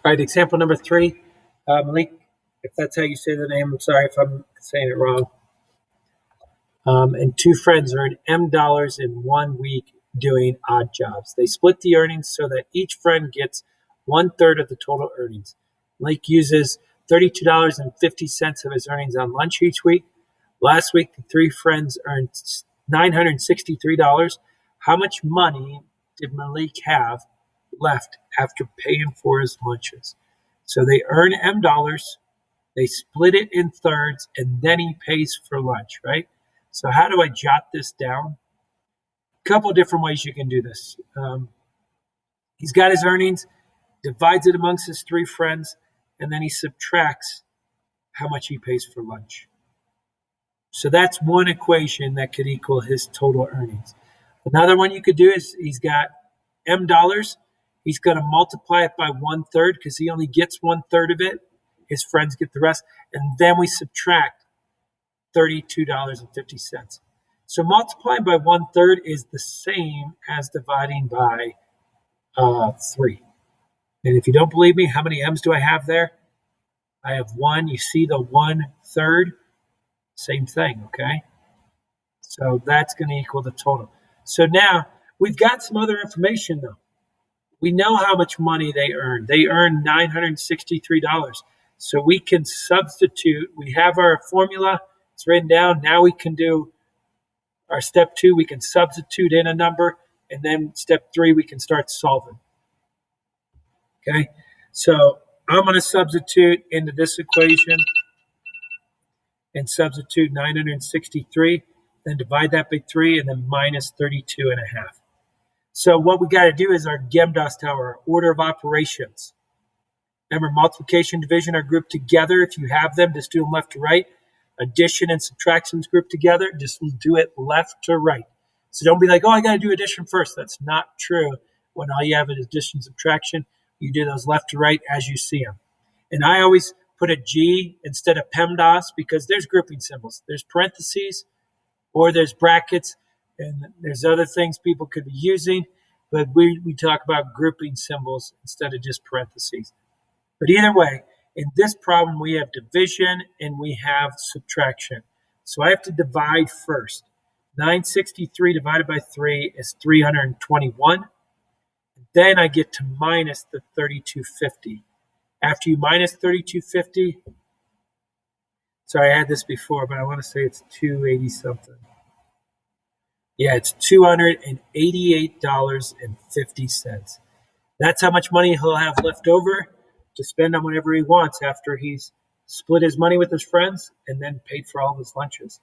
All right, example number 3. Malik, if that's how you say the name, I'm sorry if I'm saying it wrong. And 2 friends earn M dollars in 1 week doing odd jobs. They split the earnings so that each friend gets 1/3 of the total earnings. Malik uses $32.50 of his earnings on lunch each week. Last week, the 3 friends earned $963. How much money did Malik have left after paying for his lunches? So they earn M dollars, they split it in thirds, and then he pays for lunch, right? So how do I jot this down? A couple of different ways you can do this. He's got his earnings, divides it amongst his 3 friends, and then he subtracts how much he pays for lunch. So that's one equation that could equal his total earnings. Another one you could do is he's got M dollars. He's going to multiply it by 1/3 because he only gets 1/3 of it. His friends get the rest. And then we subtract $32.50. So multiplying by 1/3 is the same as dividing by 3. And if you don't believe me, how many M's do I have there? I have 1. You see the 1/3? Same thing, okay? So that's going to equal the total. So now we've got some other information, though. We know how much money they earn. They earn $963. So we can substitute. We have our formula. It's written down. Now we can do our step 2. We can substitute in a number. And then step 3, we can start solving. Okay? So I'm going to substitute into this equation and substitute 963. Then divide that by 3 and then minus 32.5. So what we got to do is our GEMDAS tower, order of operations. Remember, multiplication, division are grouped together. If you have them, just do them left to right. Addition and subtractions grouped together. Just do it left to right. So don't be like, oh, I got to do addition first. That's not true. When all you have is addition, subtraction, you do those left to right as you see them. And I always put a G instead of PEMDAS because there's grouping symbols. There's parentheses or there's brackets. And there's other things people could be using, but we talk about grouping symbols instead of just parentheses. But either way, in this problem, we have division and we have subtraction. So I have to divide first. 963 divided by 3 is 321. Then I get to minus the 3250. After you minus 3250, sorry, I had this before, but I want to say it's 280 something. Yeah, it's $288.50. That's how much money he'll have left over to spend on whatever he wants after he's split his money with his friends and then paid for all of his lunches.